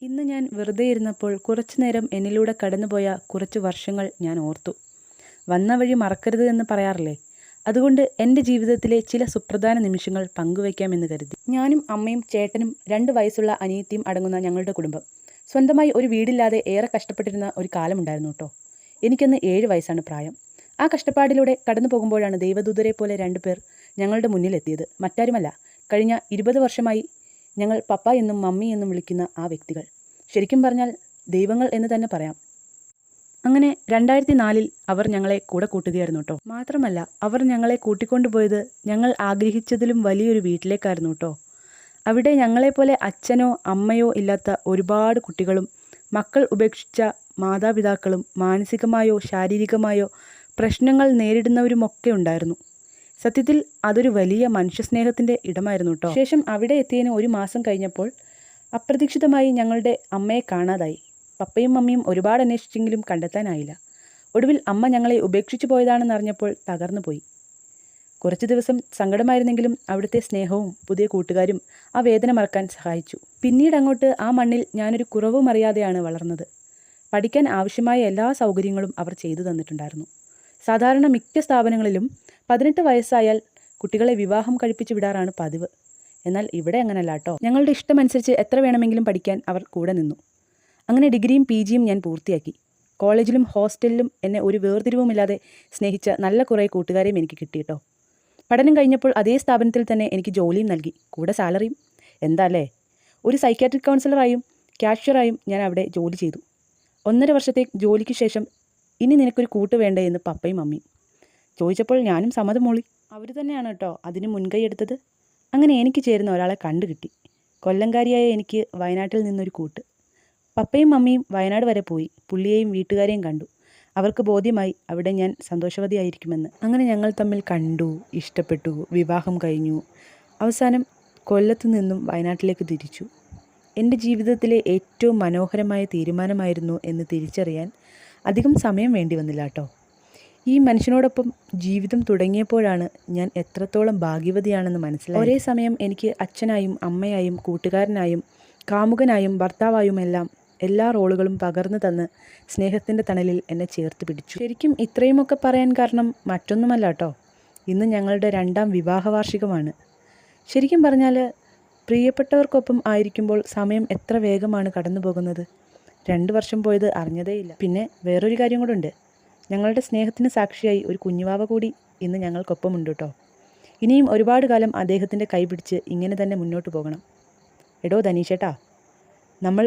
ഇന്ന് ഞാൻ വെറുതെ ഇരുന്നപ്പോൾ കുറച്ചു നേരം എന്നിലൂടെ കടന്നുപോയ കുറച്ച് വർഷങ്ങൾ ഞാൻ ഓർത്തു. വന്ന വഴി മറക്കരുത് എന്ന് പറയാറില്ലേ? അതുകൊണ്ട് എൻ്റെ ജീവിതത്തിലെ ചില സുപ്രധാന നിമിഷങ്ങൾ പങ്കുവയ്ക്കാമെന്ന് കരുതി. ഞാനും അമ്മയും ചേട്ടനും 2 വയസ്സുള്ള അനിയത്തിയും അടങ്ങുന്ന ഞങ്ങളുടെ കുടുംബം സ്വന്തമായി ഒരു വീടില്ലാതെ ഏറെ കഷ്ടപ്പെട്ടിരുന്ന ഒരു കാലമുണ്ടായിരുന്നു കേട്ടോ. എനിക്കന്ന് 7 വയസ്സാണ് പ്രായം. ആ കഷ്ടപ്പാടിലൂടെ കടന്നു പോകുമ്പോഴാണ് ദൈവദൂതരെ പോലെ 2 പേർ ഞങ്ങളുടെ മുന്നിലെത്തിയത്. മറ്റാരുമല്ല, കഴിഞ്ഞ 20 വർഷമായി ഞങ്ങൾ പപ്പ എന്നും മമ്മി എന്നും വിളിക്കുന്ന ആ വ്യക്തികൾ. ശരിക്കും പറഞ്ഞാൽ ദൈവങ്ങൾ എന്ന് തന്നെ പറയാം. അങ്ങനെ 2004 അവർ ഞങ്ങളെ കൂടെ കൂട്ടുകയായിരുന്നു കേട്ടോ. മാത്രമല്ല, അവർ ഞങ്ങളെ കൂട്ടിക്കൊണ്ടുപോയത് ഞങ്ങൾ ആഗ്രഹിച്ചതിലും വലിയൊരു വീട്ടിലേക്കായിരുന്നു കേട്ടോ. അവിടെ ഞങ്ങളെപ്പോലെ അച്ഛനോ അമ്മയോ ഇല്ലാത്ത ഒരുപാട് കുട്ടികളും മക്കൾ ഉപേക്ഷിച്ച മാതാപിതാക്കളും മാനസികമായോ ശാരീരികമായോ പ്രശ്നങ്ങൾ നേരിടുന്നവരുമൊക്കെ ഉണ്ടായിരുന്നു. സത്യത്തിൽ അതൊരു വലിയ മനുഷ്യസ്നേഹത്തിൻ്റെ ഇടമായിരുന്നു കേട്ടോ. ശേഷം അവിടെ എത്തിയതിന് 1 മാസം കഴിഞ്ഞപ്പോൾ അപ്രതീക്ഷിതമായി ഞങ്ങളുടെ അമ്മയെ കാണാതായി. പപ്പയും മമ്മിയും ഒരുപാട് അന്വേഷിച്ചെങ്കിലും കണ്ടെത്താനായില്ല. ഒടുവിൽ അമ്മ ഞങ്ങളെ ഉപേക്ഷിച്ചു പോയതാണെന്ന് അറിഞ്ഞപ്പോൾ തകർന്നു പോയി. കുറച്ച് ദിവസം സങ്കടമായിരുന്നെങ്കിലും അവിടുത്തെ സ്നേഹവും പുതിയ കൂട്ടുകാരും ആ വേദന മറക്കാൻ സഹായിച്ചു. പിന്നീട് അങ്ങോട്ട് ആ മണ്ണിൽ ഞാനൊരു കുറവും അറിയാതെയാണ് വളർന്നത്. പഠിക്കാൻ ആവശ്യമായ എല്ലാ സൗകര്യങ്ങളും അവർ ചെയ്തു തന്നിട്ടുണ്ടായിരുന്നു. സാധാരണ മിക്ക സ്ഥാപനങ്ങളിലും 18 വയസ്സായാൽ കുട്ടികളെ വിവാഹം കഴിപ്പിച്ച് വിടാറാണ് പതിവ്. എന്നാൽ ഇവിടെ അങ്ങനല്ല കേട്ടോ. ഞങ്ങളുടെ ഇഷ്ടമനുസരിച്ച് എത്ര വേണമെങ്കിലും പഠിക്കാൻ അവർ കൂടെ നിന്നു. അങ്ങനെ ഡിഗ്രിയും PGയും ഞാൻ പൂർത്തിയാക്കി. കോളേജിലും ഹോസ്റ്റലിലും എന്നെ ഒരു വേർതിരിവുമില്ലാതെ സ്നേഹിച്ച നല്ല കുറേ കൂട്ടുകാരെയും എനിക്ക് കിട്ടി കേട്ടോ. പഠനം കഴിഞ്ഞപ്പോൾ അതേ സ്ഥാപനത്തിൽ തന്നെ എനിക്ക് ജോലിയും നൽകി, കൂടെ സാലറിയും. എന്താ അല്ലേ? ഒരു സൈക്യാട്രിക് കൗൺസിലറായും ക്യാഷ്യറായും ഞാൻ അവിടെ ജോലി ചെയ്തു. 1.5 വർഷത്തെ ജോലിക്ക് ശേഷം ഇനി നിനക്കൊരു കൂട്ട് വേണ്ടേ എന്ന് പപ്പയും മമ്മിയും ചോദിച്ചപ്പോൾ ഞാനും സമ്മതം മൂളി. അവർ തന്നെയാണ് കേട്ടോ അതിന് മുൻകൈ എടുത്തത്. അങ്ങനെ എനിക്ക് ചേരുന്ന ഒരാളെ കണ്ടുകിട്ടി. കൊല്ലംകാരിയായ എനിക്ക് വയനാട്ടിൽ നിന്നൊരു കൂട്ട്. പപ്പയും മമ്മിയും വയനാട് വരെ പോയി പുള്ളിയെയും വീട്ടുകാരെയും കണ്ടു. അവർക്ക് ബോധ്യമായി അവിടെ ഞാൻ സന്തോഷവതിയായിരിക്കുമെന്ന്. അങ്ങനെ ഞങ്ങൾ തമ്മിൽ കണ്ടു, ഇഷ്ടപ്പെട്ടു, വിവാഹം കഴിഞ്ഞു. അവസാനം കൊല്ലത്തു നിന്നും വയനാട്ടിലേക്ക് തിരിച്ചു. എൻ്റെ ജീവിതത്തിലെ ഏറ്റവും മനോഹരമായ തീരുമാനമായിരുന്നു എന്ന് തിരിച്ചറിയാൻ അധികം സമയം വേണ്ടി വന്നില്ല കേട്ടോ. ഈ മനുഷ്യനോടൊപ്പം ജീവിതം തുടങ്ങിയപ്പോഴാണ് ഞാൻ എത്രത്തോളം ഭാഗ്യവതിയാണെന്ന് മനസ്സിലായി. ഒരേ സമയം എനിക്ക് അച്ഛനായും അമ്മയായും കൂട്ടുകാരനായും കാമുകനായും ഭർത്താവായും എല്ലാ റോളുകളും പകർന്നു തന്ന് സ്നേഹത്തിൻ്റെ തണലിൽ എന്നെ ചേർത്ത് പിടിച്ചു. ശരിക്കും ഇത്രയുമൊക്കെ പറയാൻ കാരണം മറ്റൊന്നുമല്ല കേട്ടോ. ഇന്ന് ഞങ്ങളുടെ 2ാം വിവാഹ വാർഷികമാണ്. ശരിക്കും പറഞ്ഞാൽ പ്രിയപ്പെട്ടവർക്കൊപ്പം ആയിരിക്കുമ്പോൾ സമയം എത്ര വേഗമാണ് കടന്നു പോകുന്നത്. 2 വർഷം പോയത് അറിഞ്ഞതേയില്ല. പിന്നെ വേറൊരു കാര്യം കൂടെ ഉണ്ട്. ഞങ്ങളുടെ സ്നേഹത്തിന് സാക്ഷിയായി ഒരു കുഞ്ഞുവാവ കൂടി ഇന്ന് ഞങ്ങൾക്കൊപ്പമുണ്ട് കേട്ടോ. ഇനിയും ഒരുപാട് കാലം അദ്ദേഹത്തിൻ്റെ കൈ പിടിച്ച് ഇങ്ങനെ തന്നെ മുന്നോട്ട് പോകണം. എടോ ധനീഷേട്ടാ, നമ്മൾ